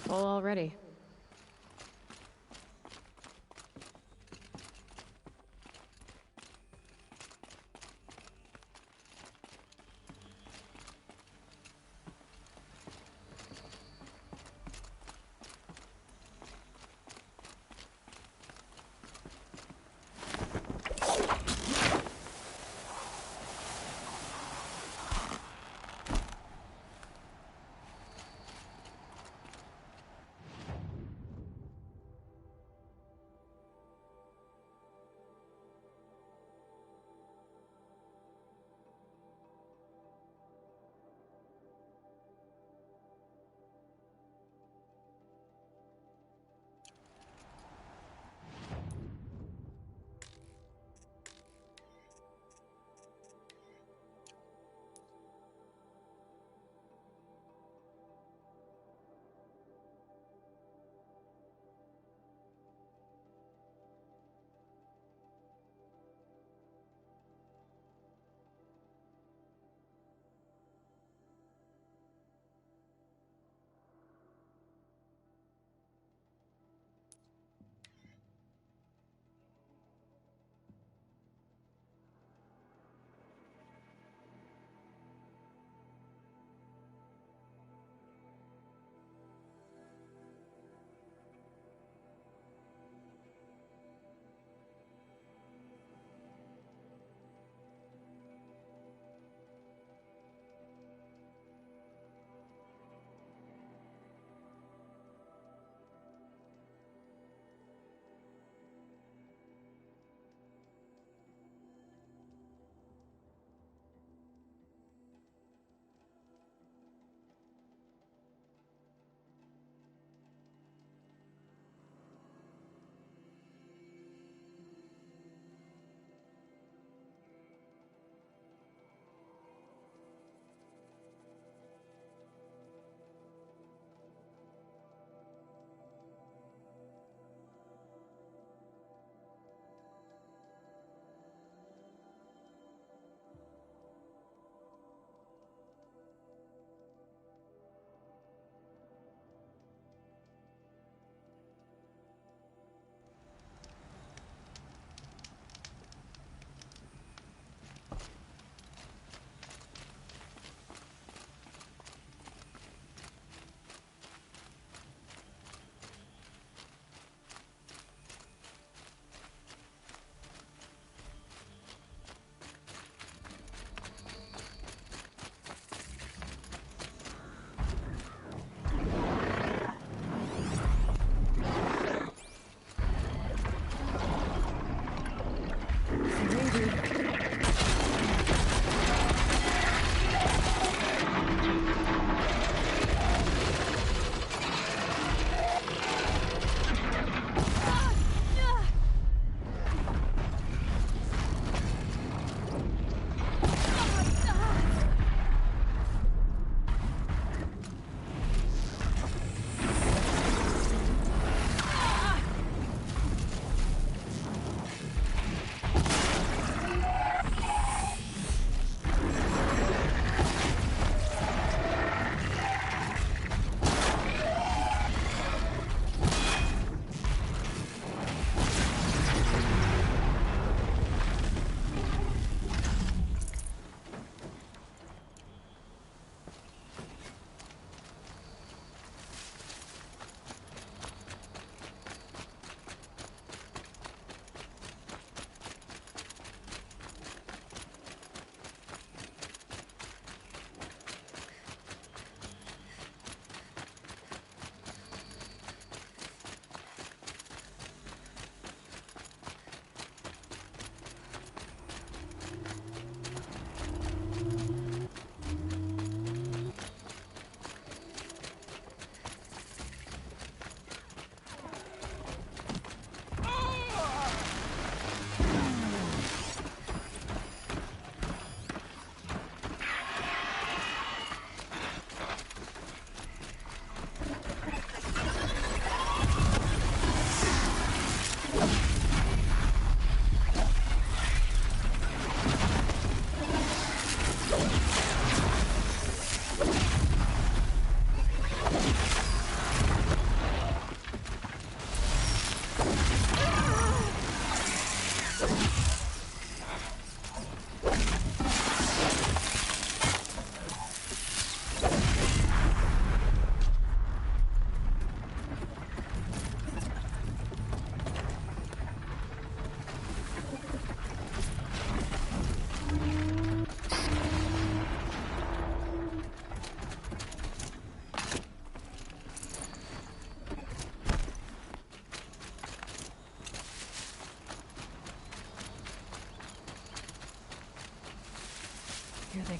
Full already.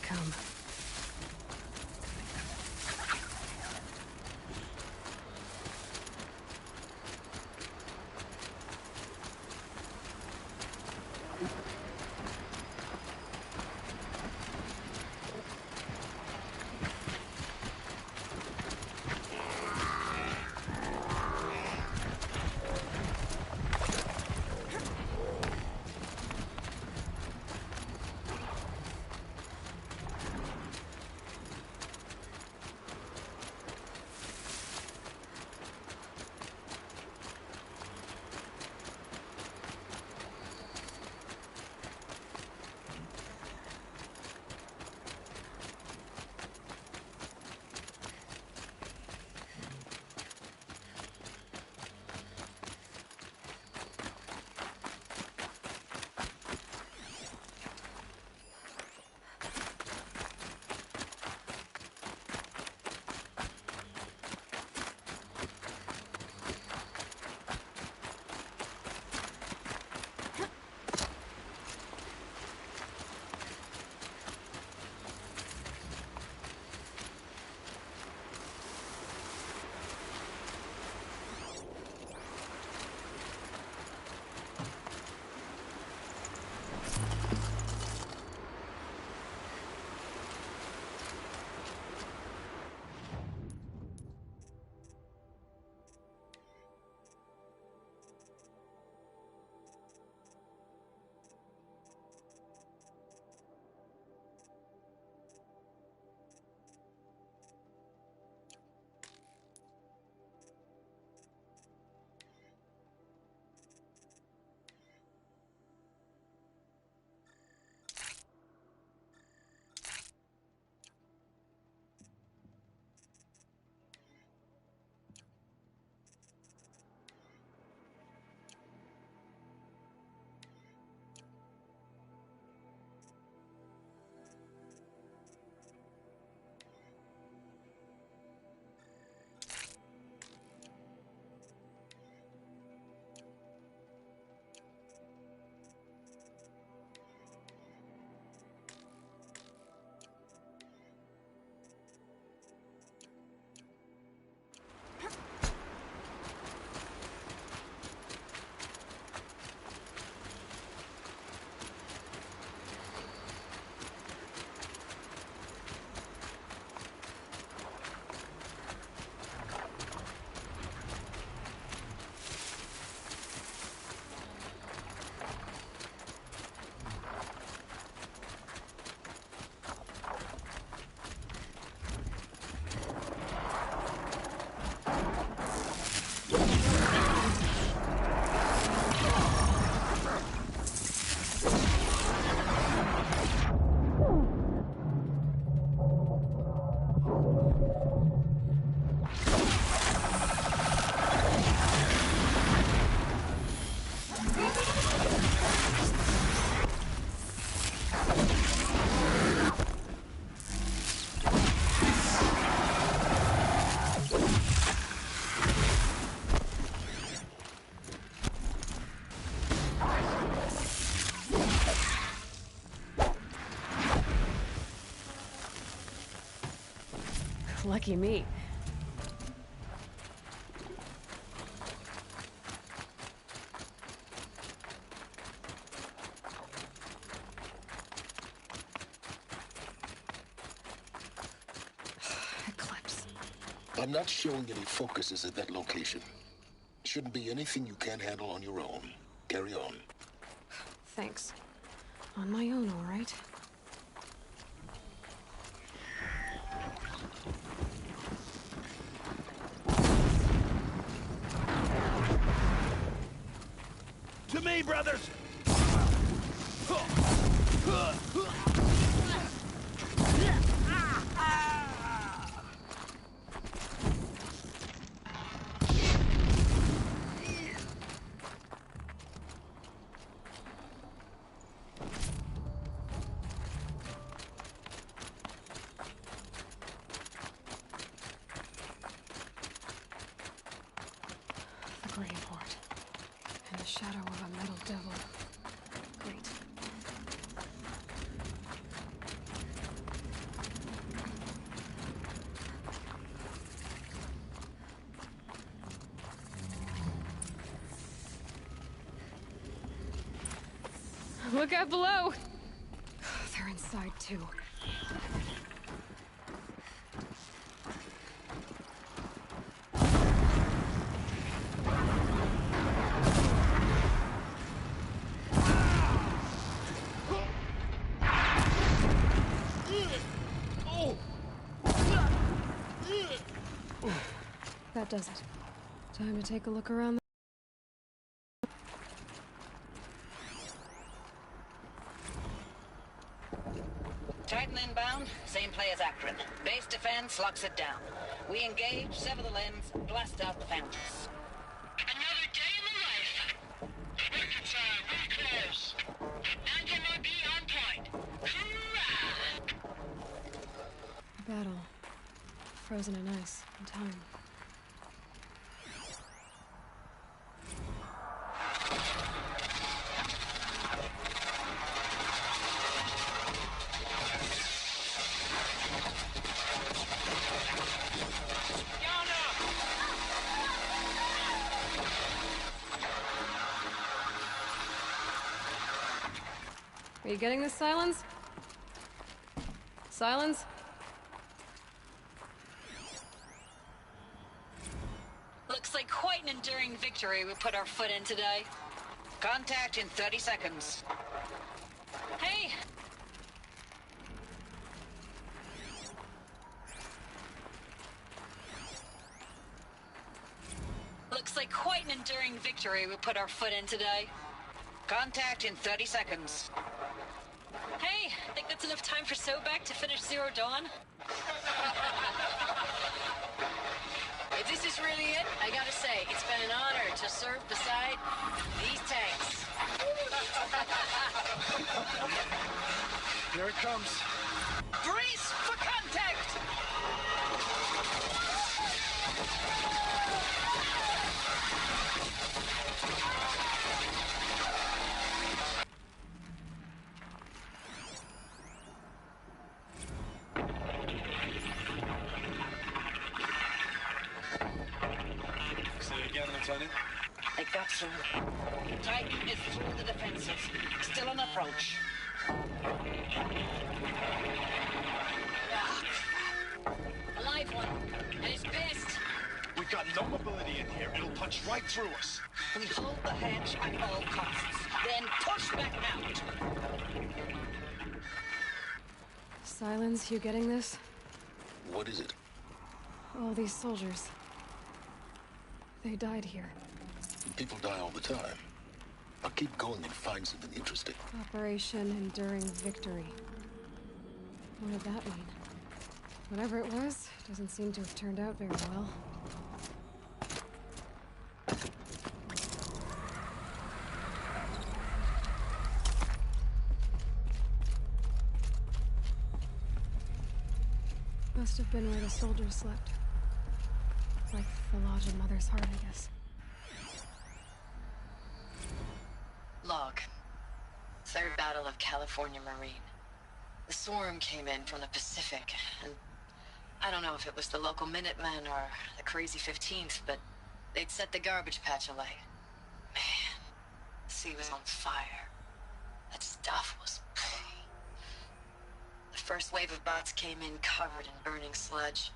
come. Lucky me. Eclipse. I'm not showing any focuses at that location. Shouldn't be anything you can't handle on your own. Carry on. Thanks. On my own, all right. To me, brothers! The Grey Port. In the shadow of a metal devil. Great. Look out below! They're inside, too. That does it. Time to take a look around. Titan inbound, same play as Akron. Base defense locks it down. We engage, sever the limbs, blast out the founders. Another day in the life. Record time, really close. Anthem RB on point. Hoorah! Battle. Frozen in ice and time. Are you getting this, Silence? Silence? Looks like quite an enduring victory we put our foot in today. Contact in 30 seconds. Hey! Looks like quite an enduring victory we put our foot in today. Contact in 30 seconds. Hey, think that's enough time for Sobek to finish Zero Dawn? If this is really it, I gotta say, it's been an honor to serve beside these tanks. Here it comes. Brace for contact! Say it again, Lieutenant. They got through. Titan is through the defenses. Still on approach. A live one, and he's pissed. We've got no mobility in here. It'll punch right through us. We hold the hedge at all costs, then push back out. Silence, you getting this? What is it? All these soldiers. They died here. People die all the time. I'll keep going and find something interesting. Operation Enduring Victory. What did that mean? Whatever it was, doesn't seem to have turned out very well. Must have been where the soldiers slept. Like the Lodge of Mother's Heart, I guess. Log. Third Battle of California Marine. The swarm came in from the Pacific, and I don't know if it was the local Minutemen or the Crazy 15th, but they'd set the garbage patch alight. Man, the sea was on fire. That stuff was... The first wave of bots came in covered in burning sludge.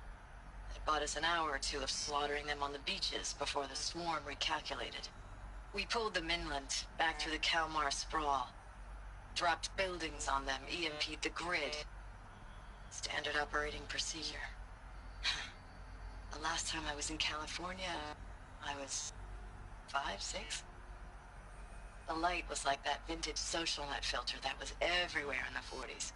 It bought us an hour or two of slaughtering them on the beaches before the swarm recalculated. We pulled them inland, back through the Kalmar sprawl. Dropped buildings on them, EMP'd the grid. Standard operating procedure. The last time I was in California, I was 5, 6? The light was like that vintage social net filter that was everywhere in the 40s.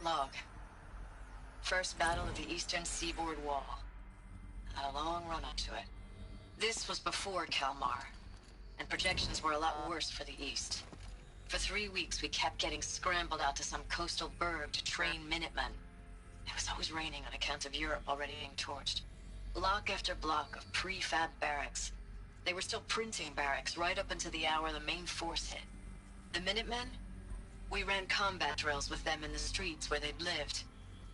Log. First battle of the Eastern Seaboard Wall. Had a long run up to it. This was before Kalmar, and projections were a lot worse for the East. For 3 weeks, we kept getting scrambled out to some coastal burg to train Minutemen. It was always raining on account of Europe already being torched. Block after block of prefab barracks. They were still printing barracks right up until the hour the main force hit. The Minutemen? We ran combat drills with them in the streets where they'd lived,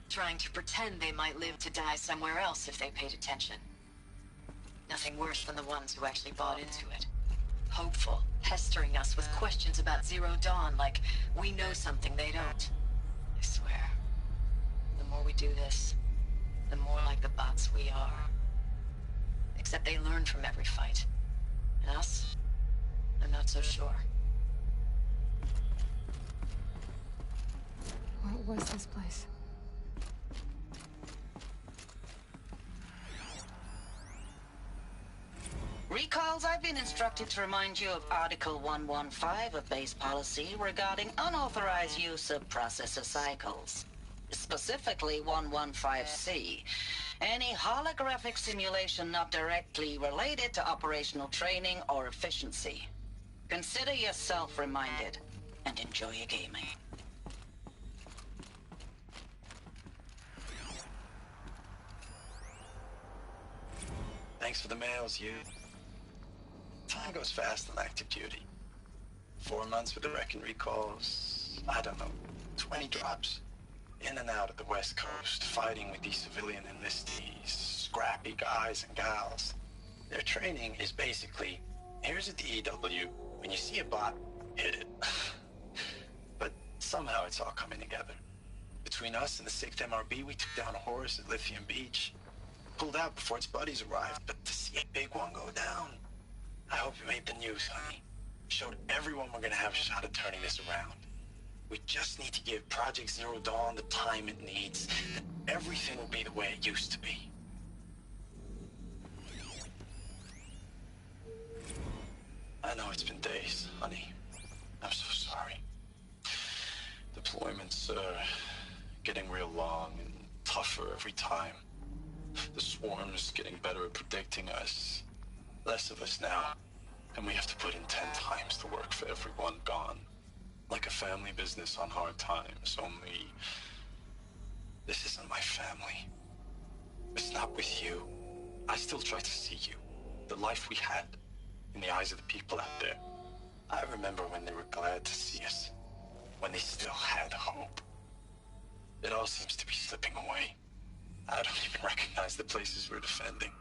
trying to pretend they might live to die somewhere else if they paid attention. Nothing worse than the ones who actually bought into it. Hopeful, pestering us with questions about Zero Dawn like we know something they don't. I swear, the more we do this, the more like the bots we are. Except they learn from every fight. And us? I'm not so sure. What was this place? Recalls, I've been instructed to remind you of Article 115 of base policy regarding unauthorized use of processor cycles. Specifically 115C. Any holographic simulation not directly related to operational training or efficiency. Consider yourself reminded, and enjoy your gaming. Thanks for the mails, you. Time goes fast on active duty. 4 months with the wrecking recalls, I don't know, 20 drops. In and out of the West Coast, fighting with these civilian enlistees, scrappy guys and gals. Their training is basically, here's a DEW, when you see a bot, hit it. But somehow it's all coming together. Between us and the 6th MRB, we took down a horse at Lithium Beach. Pulled out before its buddies arrived, but to see a big one go down, I hope it made the news, honey. Showed everyone we're gonna have a shot at turning this around. We just need to give Project Zero Dawn the time it needs, and everything will be the way it used to be. I know it's been days, honey. I'm so sorry. Deployments are getting real long and tougher every time. The swarm's getting better at predicting us. Less of us now, and we have to put in 10 times the work for everyone gone. Like a family business on hard times, only this isn't my family. It's not with you. I still try to see you, the life we had, in the eyes of the people out there. I remember when they were glad to see us, when they still had hope. It all seems to be slipping away. I don't even recognize the places we're defending.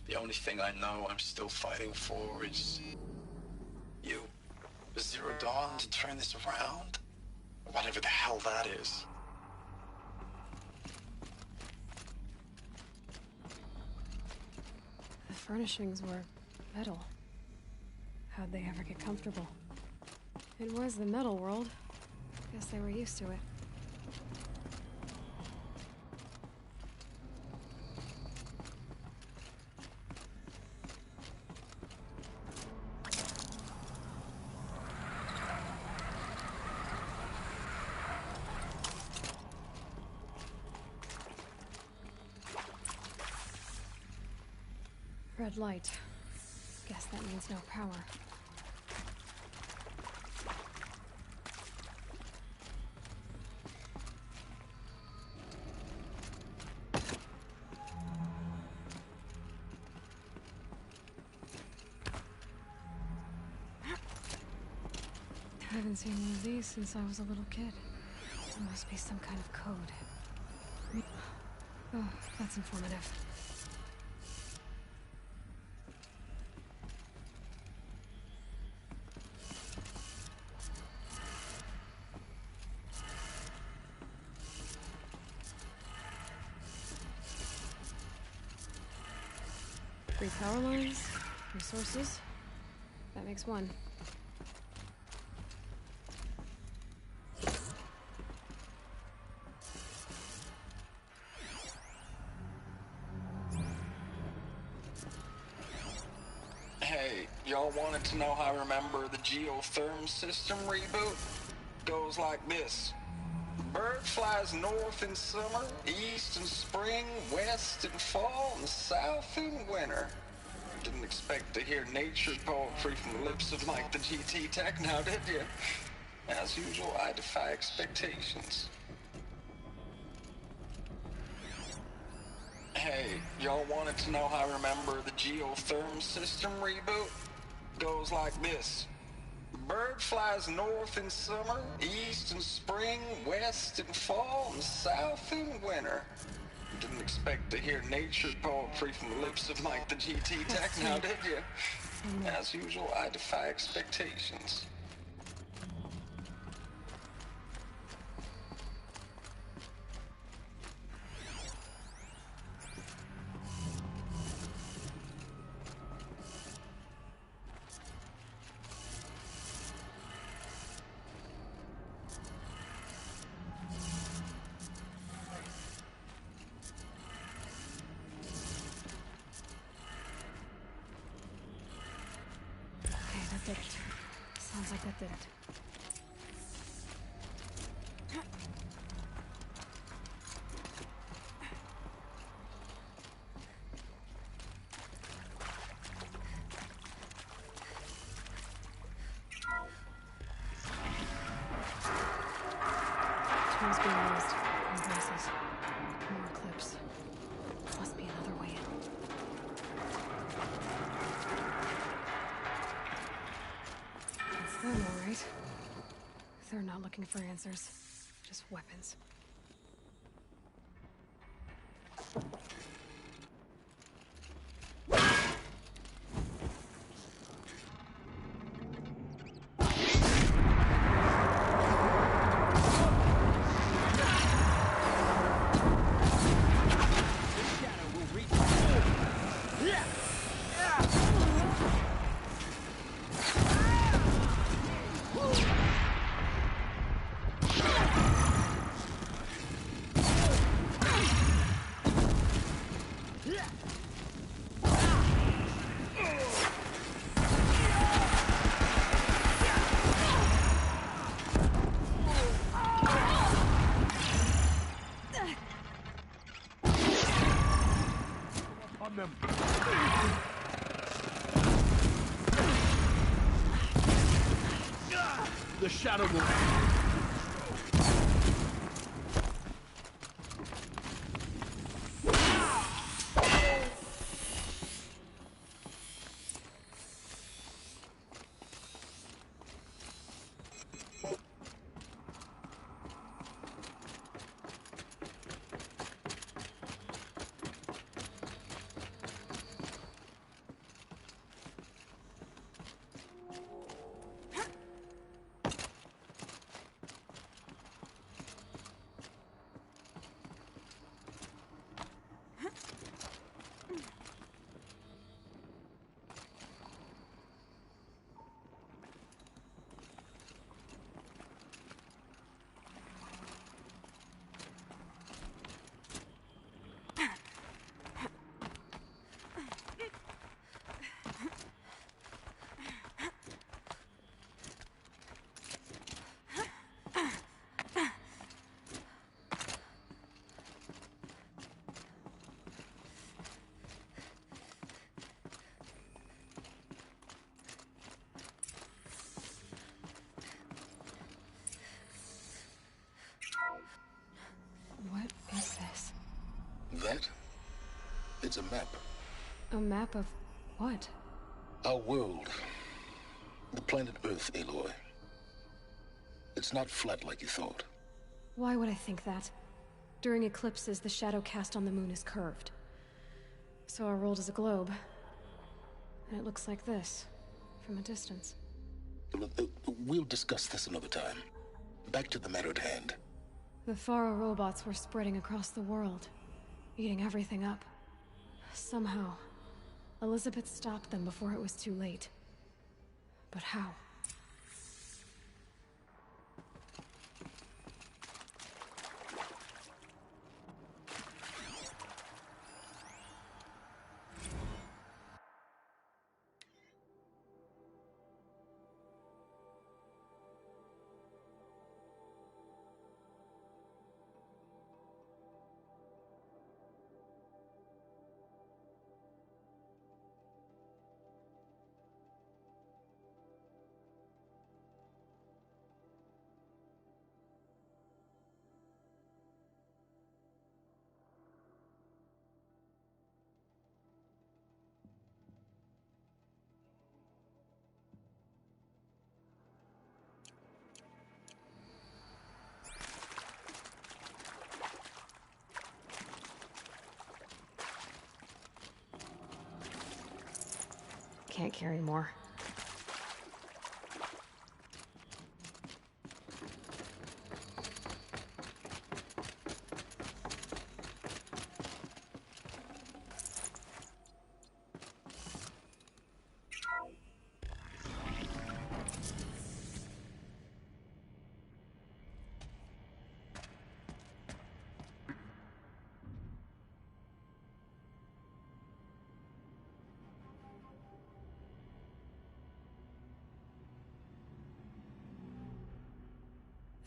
The only thing I know I'm still fighting for is you. Zero Dawn to turn this around? Whatever the hell that is. The furnishings were metal. How'd they ever get comfortable? It was the metal world. Guess they were used to it. Red light. Guess that means no power. I haven't seen one of these since I was a little kid. There must be some kind of code. Oh, that's informative. Three power lines, resources. That makes one. Hey, y'all wanted to know how I remember the geotherm system reboot? Goes like this. Bird flies north in summer, east in spring, west in fall, and south in winter. Didn't expect to hear nature poetry from the lips of Mike the GT Tech now, did you? As usual, I defy expectations. Hey, y'all wanted to know how I remember the geotherm system reboot? Goes like this. Bird flies north in summer, east in spring, west in fall, and south in winter. Didn't expect to hear nature poetry from the lips of Mike the GT Tech now, did you? As usual, I defy expectations. Okay, that did it. Sounds like that did it. Tools being used. And braces. More clips. Must be another way in. That's them, all right. They're not looking for answers. Just weapons. The shadow will... What is this? That? It's a map. A map of what? Our world. The planet Earth, Aloy. It's not flat like you thought. Why would I think that? During eclipses, the shadow cast on the moon is curved. So our world is a globe. And it looks like this, from a distance. We'll discuss this another time. Back to the matter at hand. The Faro robots were spreading across the world, eating everything up. Somehow, Elizabeth stopped them before it was too late. But how? can't carry more.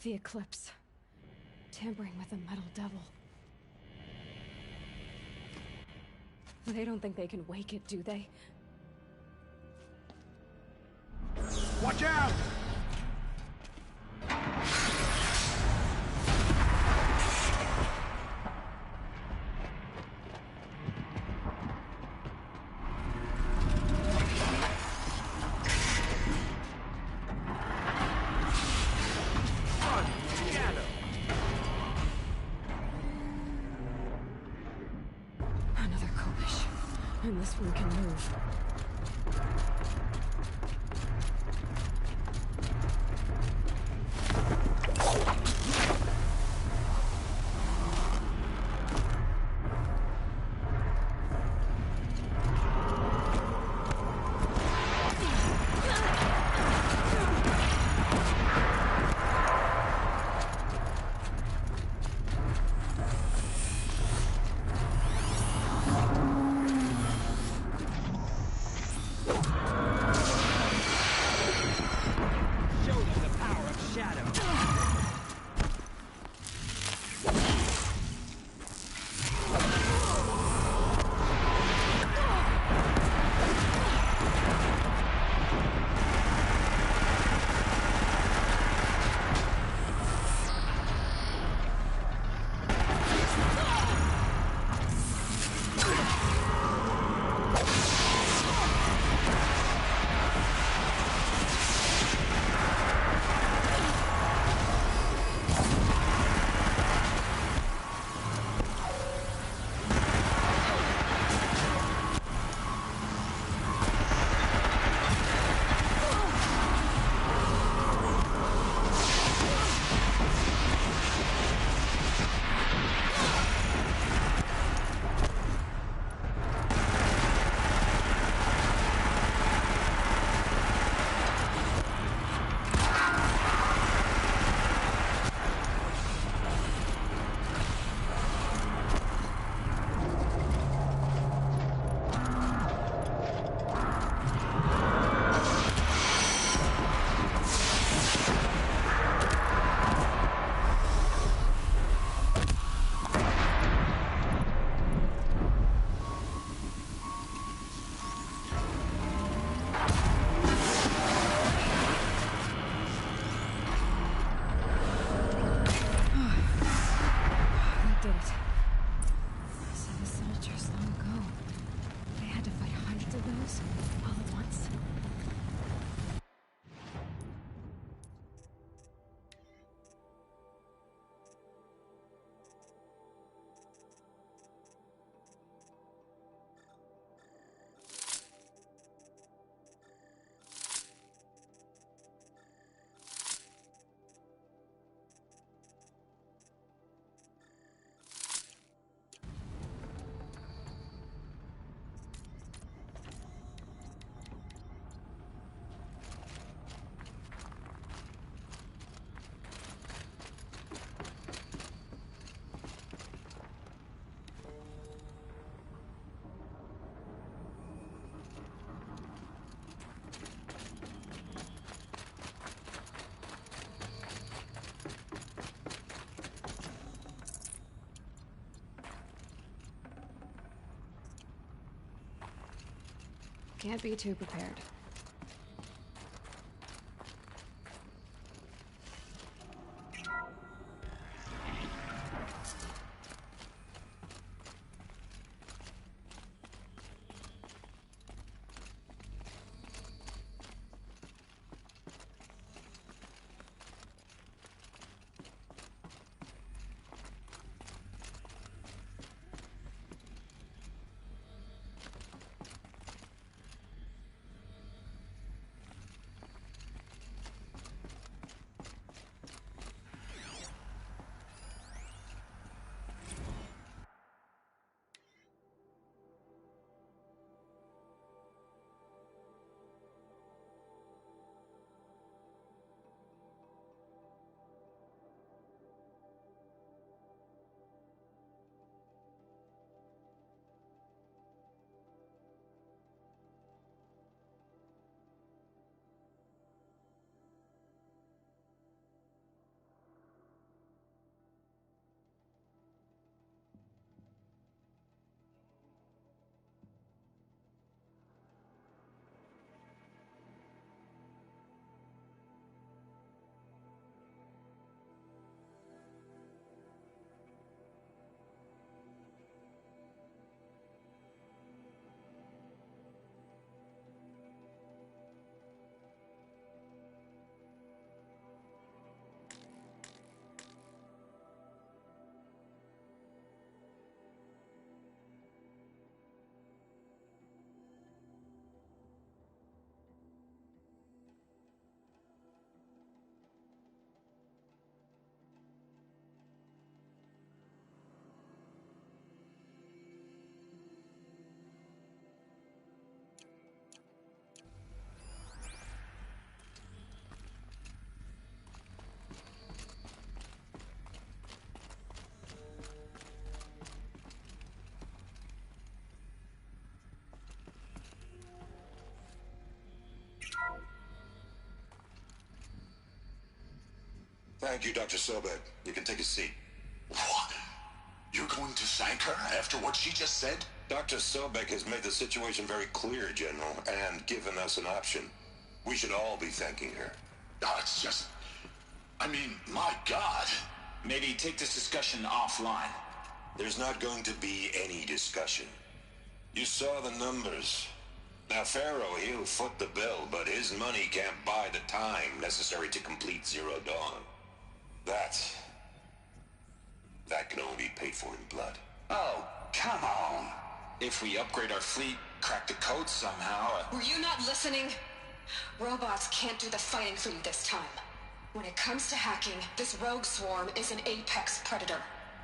The Eclipse. Tampering with the Metal Devil. They don't think they can wake it, do they? Watch out! Another Kobish. And this one can move. Can't be too prepared. Thank you, Dr. Sobek. You can take a seat. What? You're going to thank her after what she just said? Dr. Sobek has made the situation very clear, General, and given us an option. We should all be thanking her. Oh, it's just... I mean, my God. Maybe take this discussion offline. There's not going to be any discussion. You saw the numbers. Now, Pharaoh, he'll foot the bill, but his money can't buy the time necessary to complete Zero Dawn. That can only be paid for in blood. Oh, come on. If we upgrade our fleet, crack the code somehow... Were you not listening? Robots can't do the fighting for you this time. When it comes to hacking, this rogue swarm is an apex predator.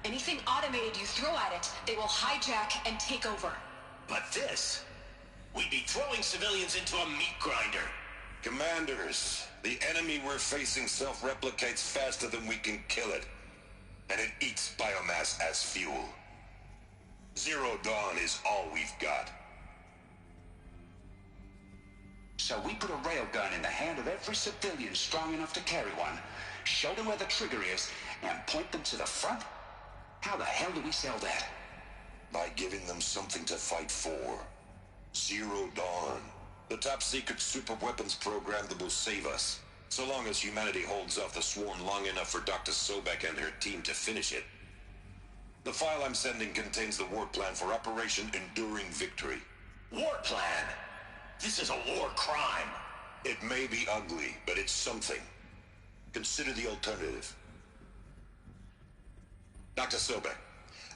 Anything automated you throw at it, they will hijack and take over. But this... We'd be throwing civilians into a meat grinder. Commanders, the enemy we're facing self-replicates faster than we can kill it. And it eats biomass as fuel. Zero Dawn is all we've got. So we put a railgun in the hand of every civilian strong enough to carry one, show them where the trigger is, and point them to the front? How the hell do we sell that? By giving them something to fight for. Zero Dawn. The top-secret superweapons program that will save us. So long as humanity holds off the swarm long enough for Dr. Sobek and her team to finish it. The file I'm sending contains the war plan for Operation Enduring Victory. War plan? This is a war crime. It may be ugly, but it's something. Consider the alternative. Dr. Sobek,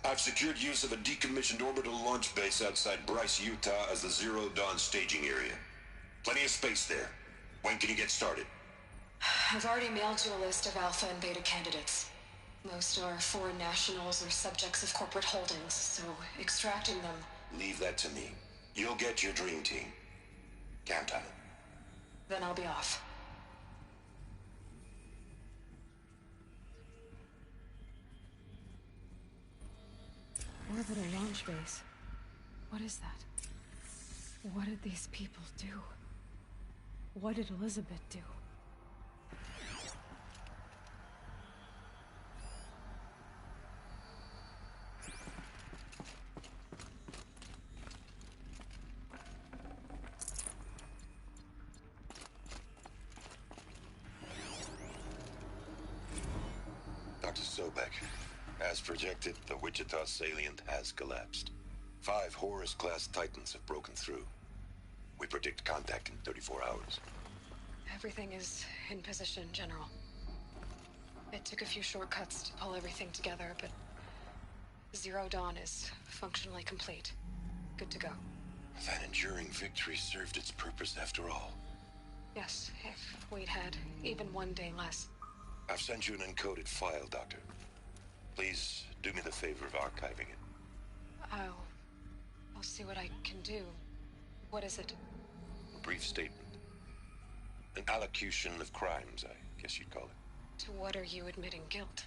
I've secured use of a decommissioned orbital launch base outside Bryce, Utah as the Zero Dawn staging area. Plenty of space there. When can you get started? I've already mailed you a list of Alpha and Beta candidates. Most are foreign nationals or subjects of corporate holdings, so extracting them... Leave that to me. You'll get your dream team. Count on it. Then I'll be off. Orbital launch base. What is that? What did these people do? What did Elizabeth do? Dr. Sobek, as projected, the Wichita salient has collapsed. 5 Horus-class Titans have broken through. We predict contact in 34 hours. Everything is in position, General. It took a few shortcuts to pull everything together, but Zero Dawn is functionally complete. Good to go. That enduring victory served its purpose after all. Yes, if we'd had even one day less. I've sent you an encoded file, Doctor. Please do me the favor of archiving it. I'll see what I can do. What is it? A brief statement. An allocution of crimes, I guess you'd call it. To what are you admitting guilt?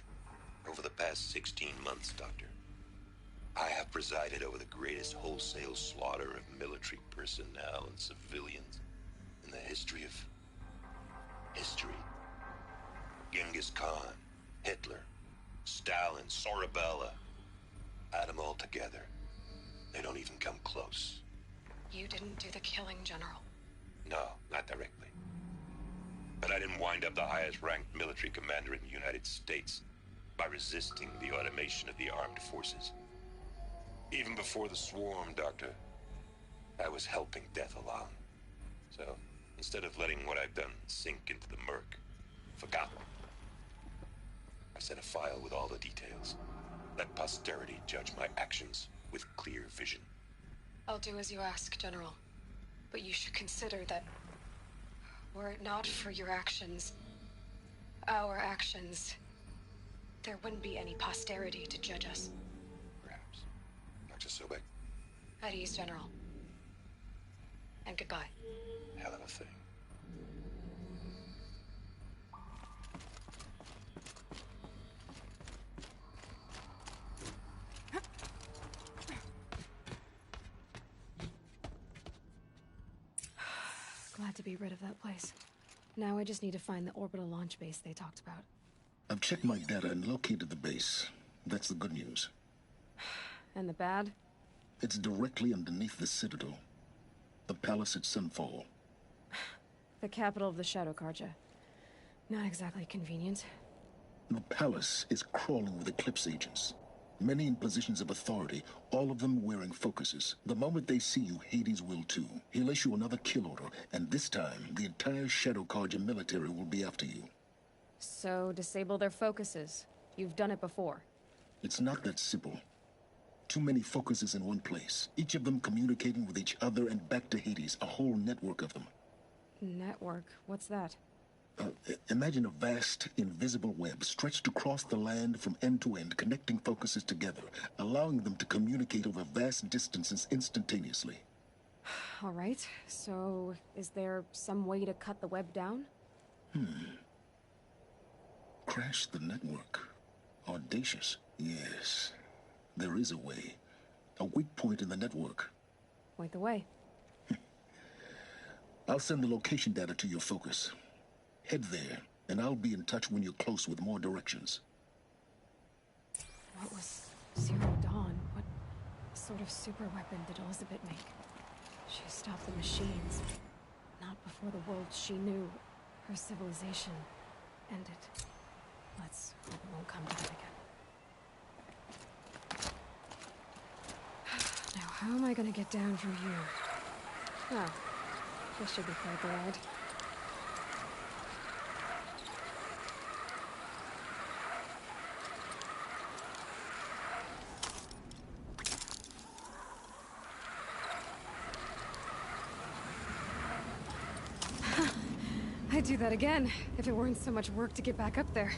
Over the past 16 months, Doctor, I have presided over the greatest wholesale slaughter of military personnel and civilians in the history of... history. Genghis Khan, Hitler, Stalin, Sorabella. Add them all together. They don't even come close. You didn't do the killing, General. No, not directly. But I didn't wind up the highest-ranked military commander in the United States by resisting the automation of the armed forces. Even before the swarm, Doctor, I was helping death along. So, instead of letting what I've done sink into the murk, forgotten, I sent a file with all the details. Let posterity judge my actions with clear vision. I'll do as you ask, General. But you should consider that were it not for your actions, our actions, there wouldn't be any posterity to judge us. Perhaps. Dr. Sobek. At ease, General. And goodbye. Hell of a thing. Glad to be rid of that place. Now I just need to find the orbital launch base they talked about. checked my data and located the base. That's the good news. And the bad? It's directly underneath the Citadel. The palace at Sunfall. The capital of the Shadow Carja. Not exactly convenient. The palace is crawling with Eclipse agents. Many in positions of authority, all of them wearing focuses. The moment they see you, Hades will too. He'll issue another kill order, and this time, the entire Shadow Carja military will be after you. So, disable their focuses. You've done it before. It's not that simple. Too many focuses in one place, each of them communicating with each other and back to Hades, a whole network of them. Network? What's that? Imagine a vast, invisible web stretched across the land from end to end, connecting focuses together, allowing them to communicate over vast distances instantaneously. All right, so is there some way to cut the web down? Crash the network. Audacious. Yes, there is a way. A weak point in the network. Point the way. I'll send the location data to your focus. Head there, and I'll be in touch when you're close with more directions. What was Zero Dawn? What sort of super weapon did Elizabeth make? She stopped the machines. Not before the world she knew, her civilization, ended. Let's hope it won't come to that again. Now, how am I gonna get down from here? Oh, this should be quite the ride. I'd do that again, if it weren't so much work to get back up there.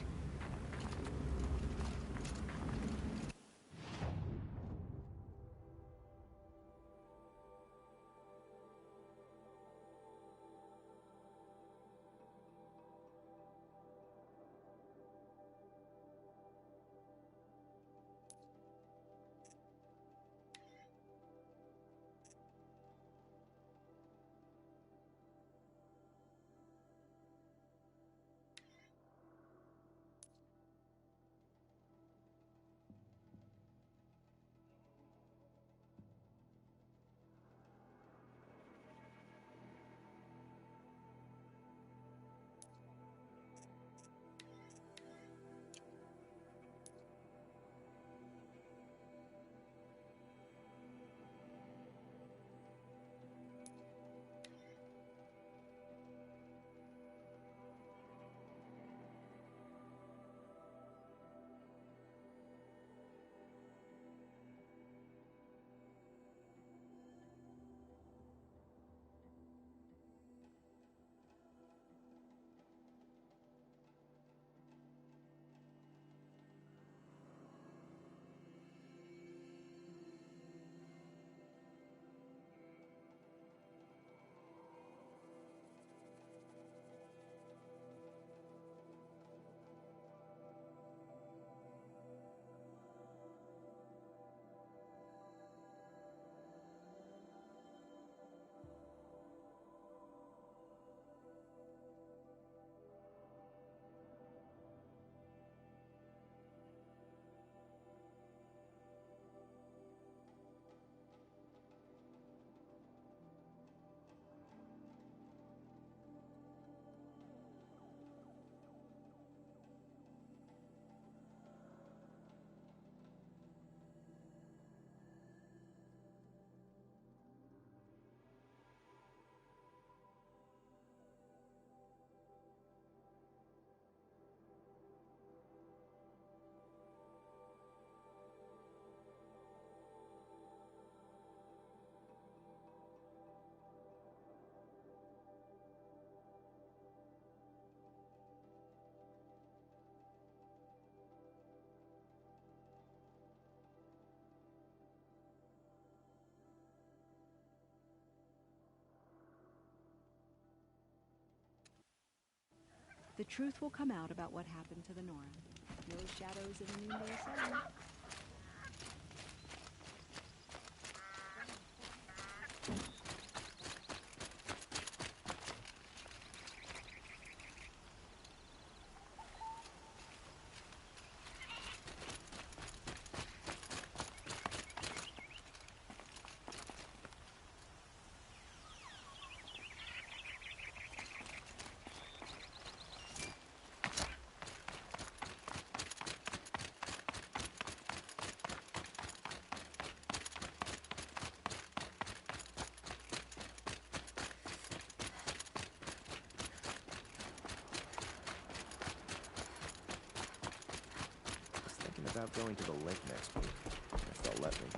The truth will come out about what happened to the Nora. No shadows in the noonday sun. about going to the lake next week, if they'll let me.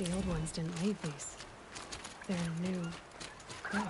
The old ones didn't leave these. They're new. Cool.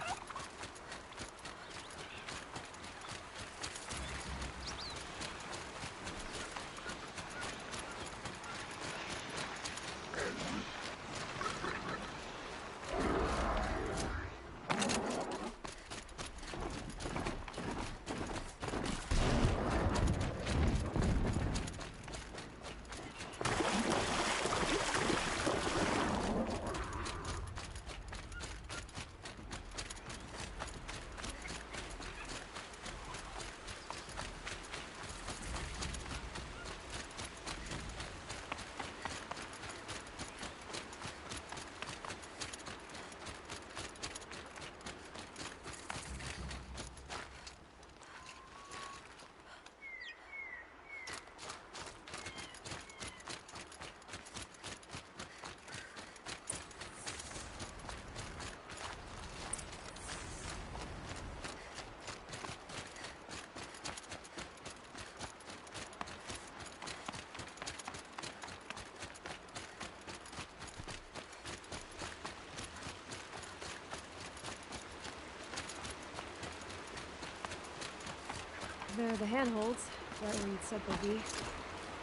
There are the handholds, right where you'd said they'd be.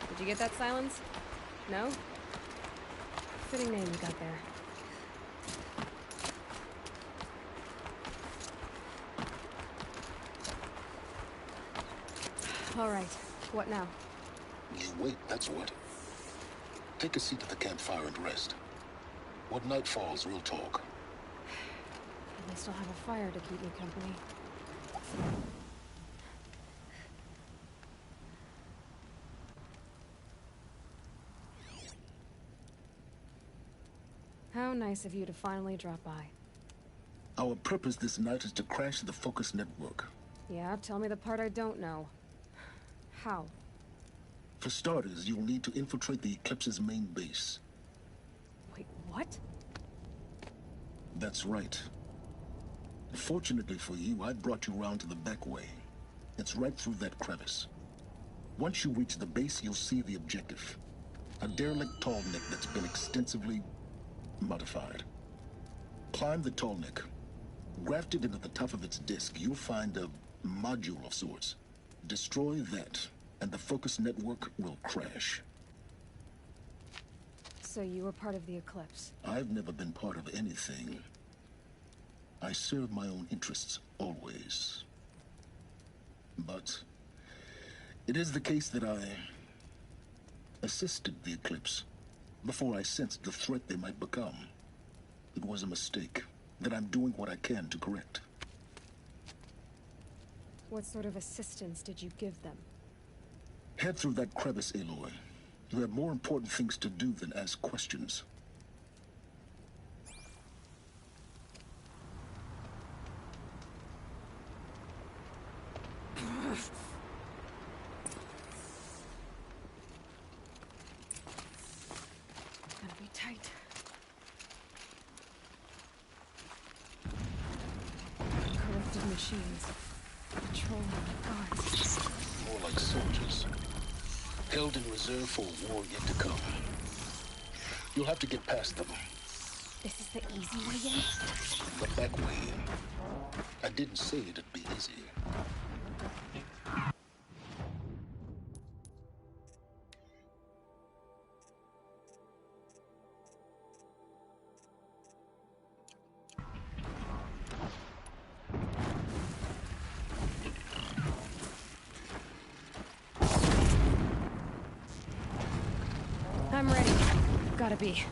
Did you get that, Silence? No? Fitting name you got there. All right, what now? You wait, that's what. Take a seat at the campfire and rest. When night falls, we'll talk. At least I'll have a fire to keep me company. How nice of you to finally drop by. Our purpose this night is to crash the Focus network. Yeah, tell me the part I don't know. How? For starters, you'll need to infiltrate the Eclipse's main base. Wait, what? That's right. Fortunately for you, I brought you round to the back way. It's right through that crevice. Once you reach the base, you'll see the objective. A derelict tallneck that's been extensively modified. Climb the tallneck. Grafted into the top of its disk, you'll find a module of sorts. Destroy that, and the Focus network will crash. So you were part of the Eclipse? I've never been part of anything. I serve my own interests, always. But it is the case that I assisted the Eclipse before I sensed the threat they might become. It was a mistake that I'm doing what I can to correct. What sort of assistance did you give them? Head through that crevice, Aloy. You have more important things to do than ask questions. Gotta be tight. Corrupted machines. Patrolling the guards. More like soldiers. Held in reserve for a war yet to come. You'll have to get past them. This is the easy way in? The back way in. I didn't say it'd be easy. I'm ready. Gotta be.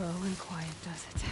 Slow and quiet does it.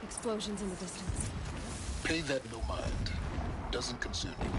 Explosions in the distance. Pay that no mind. Doesn't concern you.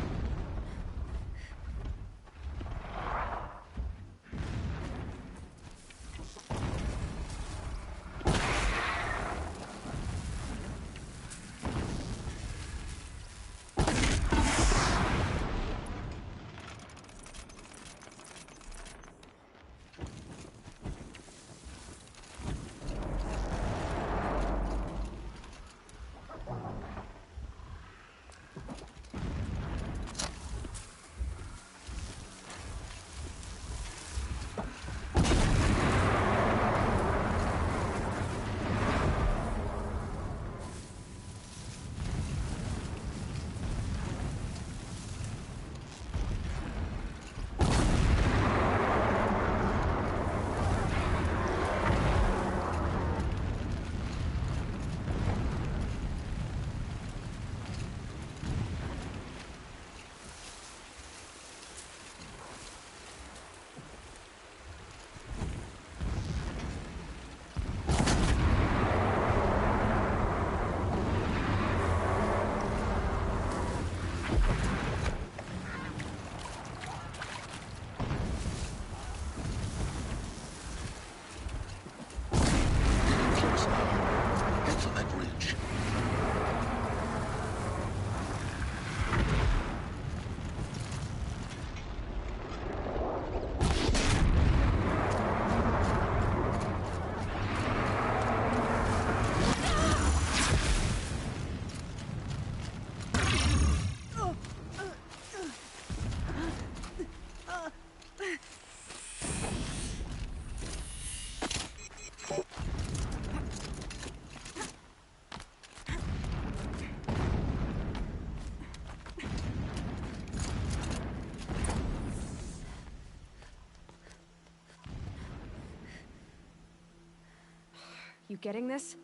You getting this?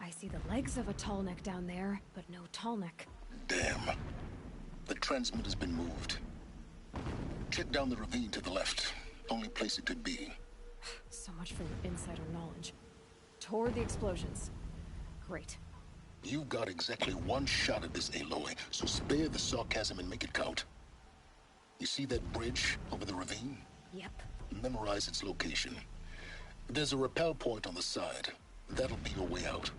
I see the legs of a Tallneck down there, but no Tallneck. Damn. The transmitter's been moved. Check down the ravine to the left. Only place it could be. So much for your insider knowledge. Toward the explosions. Great. You've got exactly one shot at this, Aloy, so spare the sarcasm and make it count. You see that bridge over the ravine? Yep. Memorize its location. There's a rappel point on the side. That'll be your way out.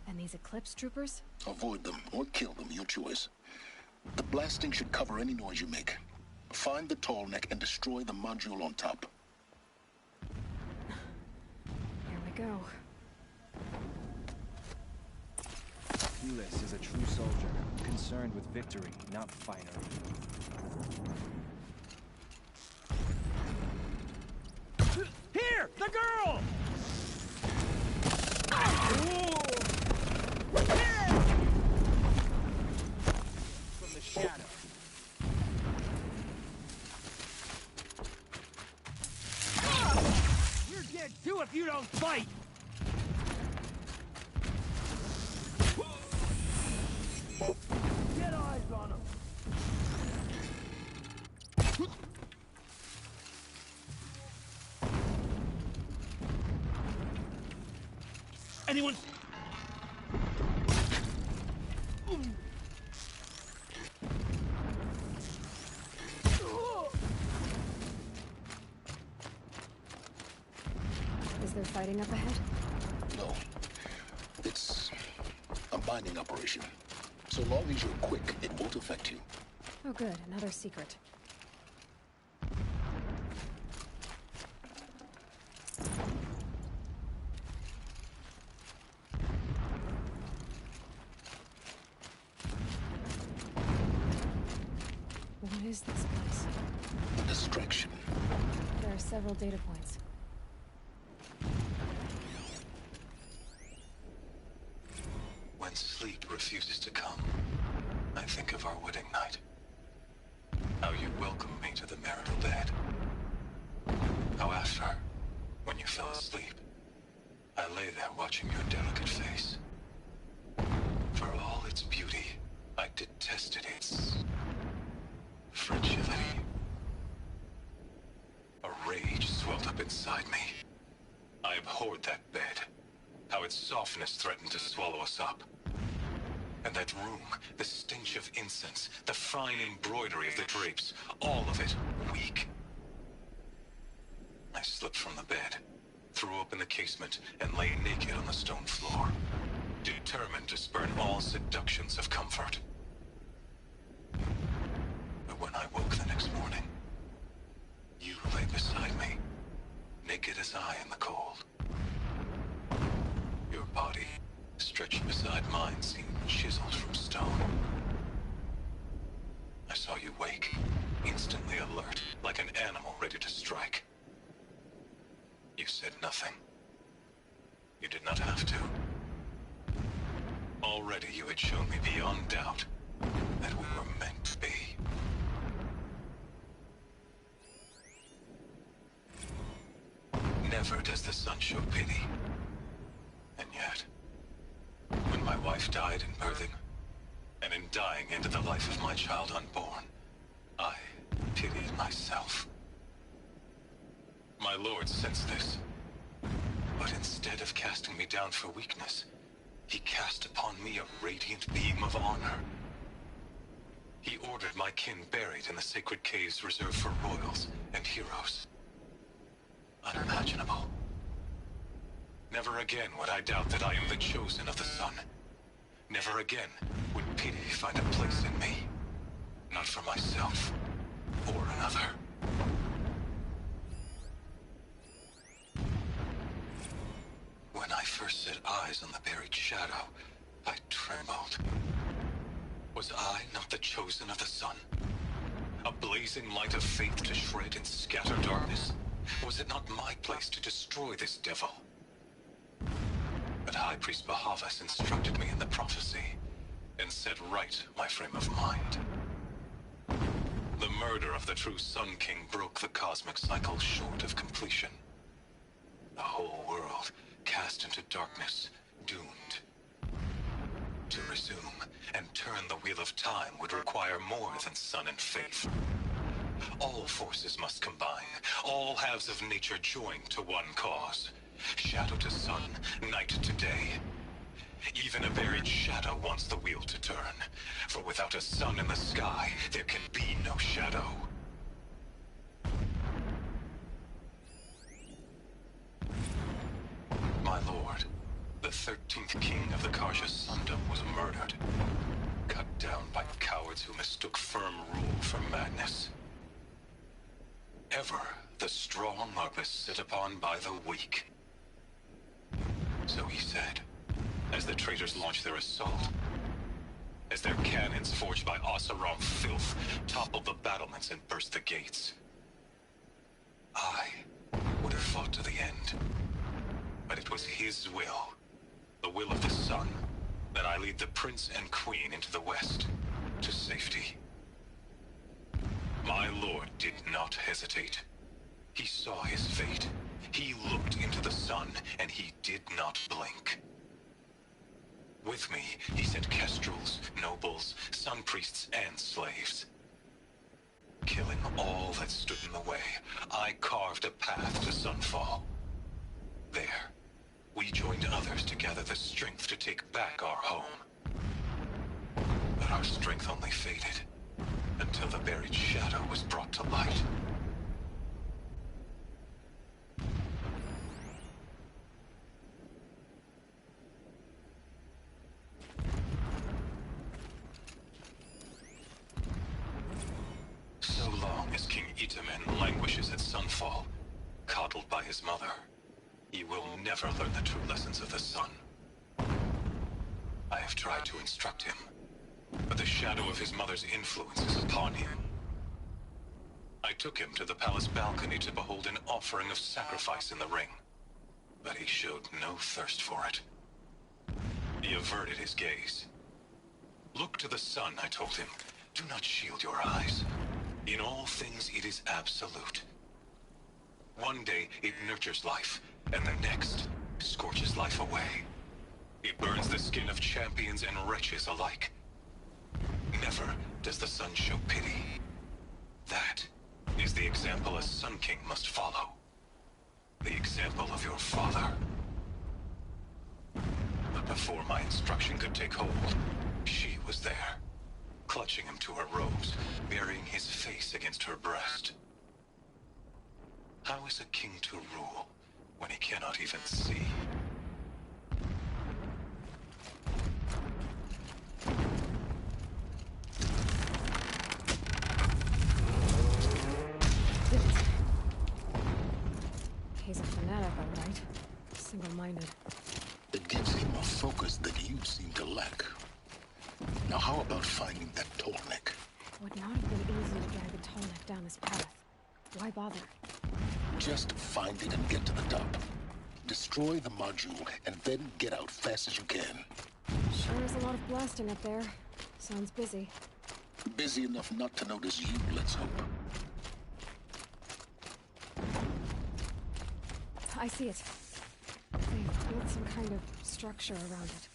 And these Eclipse troopers? Avoid them or kill them, your choice. The blasting should cover any noise you make. Find the Tallneck and destroy the module on top. Here we go. Ulyss is a true soldier, concerned with victory, not finery. Here! The girl! From the shadow. You're dead too if you don't fight! Get eyes on him! Anyone? Is there fighting up ahead? No. It's a mining operation. So long as you're quick, it won't affect you. Oh good, another secret. What is this place? A distraction. There are several data points. When sleep refuses to come, I think of our wedding night. How you welcomed me to the marital bed. How after, when you fell asleep, I lay there watching your delicate face. For all its beauty, I detested its fragility. A rage swelled up inside me. I abhorred that bed. How its softness threatened to swallow us up. And that room, the stench of incense, the fine embroidery of the drapes, all of it weak. I slipped from the bed, threw open the casement, and lay naked on the stone floor, determined to spurn all seductions of comfort. But when I woke the next morning, you lay beside me, naked as I in the cold. Your body, stretched beside mine, seemed chiseled from stone. I saw you wake, instantly alert, like an animal ready to strike. You said nothing. You did not have to. Already you had shown me beyond doubt that we were meant to be. Never does the sun show pity. And yet, when my wife died in birthing, and in dying into the life of my child unborn, I pitied myself. My lord sensed this, but instead of casting me down for weakness, he cast upon me a radiant beam of honor. He ordered my kin buried in the sacred caves reserved for royals and heroes. Unimaginable. Never again would I doubt that I am the chosen of the sun. Never again would pity find a place in me. Not for myself or another. When I first set eyes on the buried shadow, I trembled. Was I not the chosen of the sun? A blazing light of faith to shred and scatter darkness? Was it not my place to destroy this devil? But High Priest Bahavas instructed me in the prophecy, and set right my frame of mind. The murder of the true Sun King broke the cosmic cycle short of completion. The whole world cast into darkness, doomed. To resume and turn the wheel of time would require more than sun and faith. All forces must combine, all halves of nature join to one cause. Shadow to sun, night to day. Even a buried shadow wants the wheel to turn, for without a sun in the sky, there can be no shadow. My lord, the 13th king of the Karja Sundom was murdered, cut down by cowards who mistook firm rule for madness. Ever the strong are beset upon by the weak. So he said, as the traitors launched their assault, as their cannons forged by Oseram filth toppled the battlements and burst the gates. I would have fought to the end, but it was his will, the will of the sun, that I lead the prince and queen into the west, to safety. My lord did not hesitate. He saw his fate. He looked into the sun, and he did not blink. With me, he sent kestrels, nobles, sun priests, and slaves. Killing all that stood in the way, I carved a path to Sunfall. There, we joined others to gather the strength to take back our home. But our strength only faded, until the buried shadow was brought to light. So long as King Itamen languishes at Sunfall, coddled by his mother, he will never learn the true lessons of the sun. I have tried to instruct him, but the shadow of his mother's influence is upon him, took him to the palace balcony to behold an offering of sacrifice in the ring. But he showed no thirst for it. He averted his gaze. Look to the sun, I told him. Do not shield your eyes. In all things it is absolute. One day it nurtures life, and the next scorches life away. It burns the skin of champions and wretches alike. Never does the sun show pity. That is the example a Sun King must follow. The example of your father. But before my instruction could take hold, she was there, clutching him to her robes, burying his face against her breast. How is a king to rule when he cannot even see? He's a fanatic, all right. Single-minded. It gives him a focus that you seem to lack. Now how about finding that Tallneck? Would not have been easy to drag a Tallneck down this path. Why bother? Just find it and get to the top. Destroy the module, and then get out fast as you can. Sure is a lot of blasting up there. Sounds busy. Busy enough not to notice you, let's hope. I see it. They've built some kind of structure around it.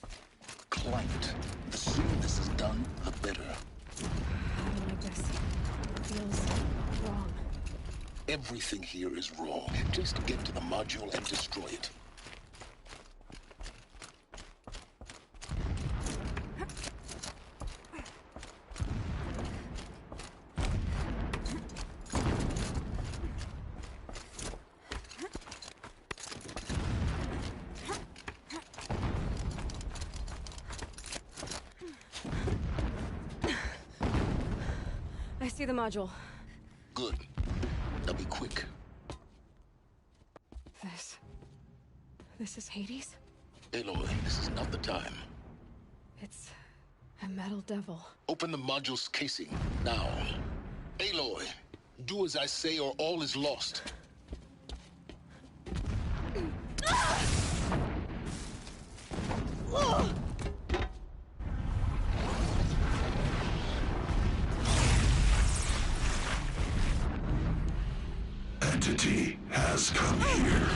Climb it. The sooner this is done, the better. I don't like this. It feels wrong. Everything here is wrong. Just get to the module and destroy it. I see the module. Good. Now be quick. This is Hades? Aloy, this is not the time. It's a metal devil. Open the module's casing, now. Aloy, do as I say or all is lost. Entity has come here.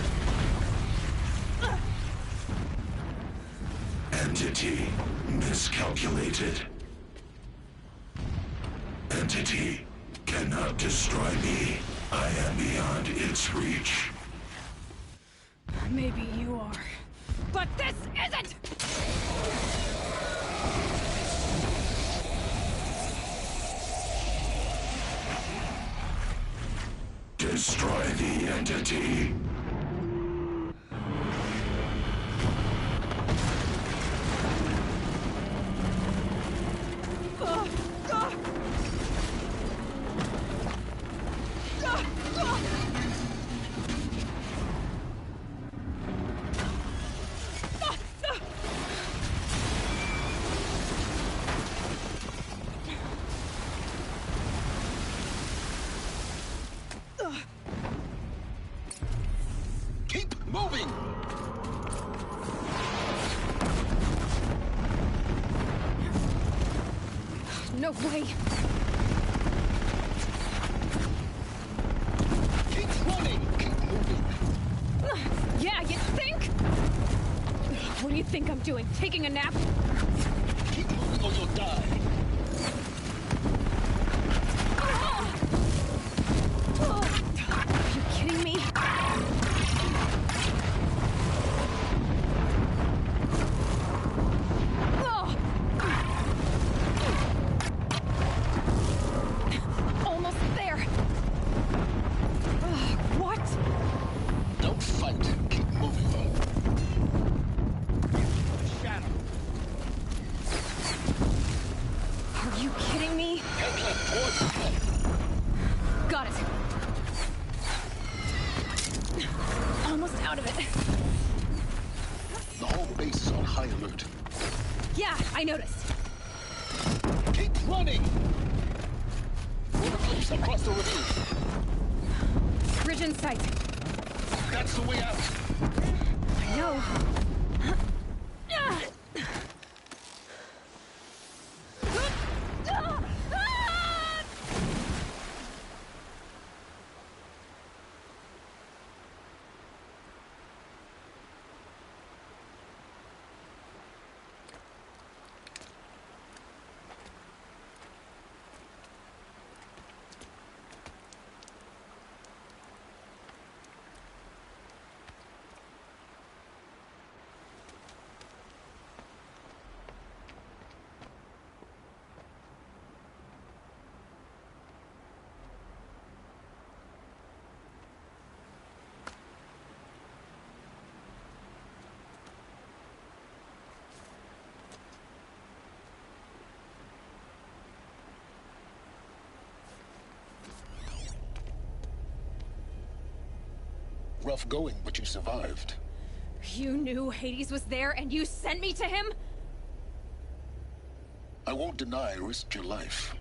Entity miscalculated. Entity cannot destroy me. I am beyond its reach. Maybe you are. But this isn't! Destroy the entity. Keep moving! No way! Keep running! Keep moving! Yeah, you think? What do you think I'm doing? Taking a nap? Keep moving or you'll die! Are you kidding me? Almost there. What? Don't fight. Keep moving. Shadow. Are you kidding me? Head left towards you. Got it. Almost out of it. The whole base is on high alert. Yeah, I noticed. Keep running! Fortifications Ships across the ravine. Bridge in sight. That's the way out. I know. Rough going, but you survived. You knew Hades was there and you sent me to him? I won't deny I risked your life,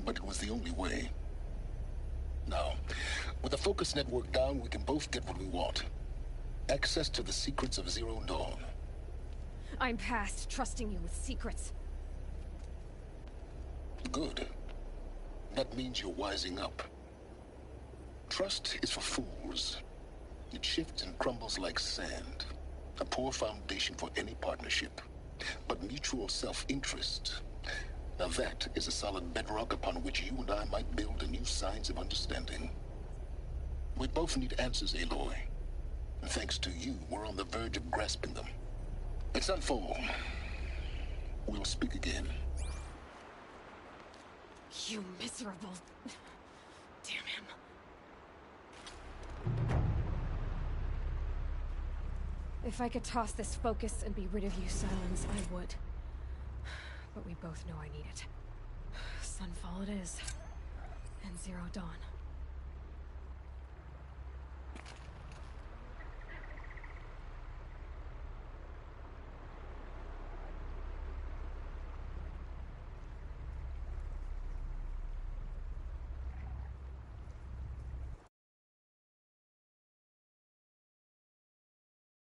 but it was the only way. Now, with the focus network down, we can both get what we want. Access to the secrets of Zero Dawn. I'm past trusting you with secrets. Good. That means you're wising up. Trust is for fools. It shifts and crumbles like sand. A poor foundation for any partnership. But mutual self-interest, now that is a solid bedrock upon which you and I might build a new science of understanding. We both need answers, Aloy. And thanks to you, we're on the verge of grasping them. It's Sunfall. We'll speak again. You miserable... Damn him. If I could toss this focus and be rid of you, Silence, I would. But we both know I need it. Sunfall it is. And Zero Dawn.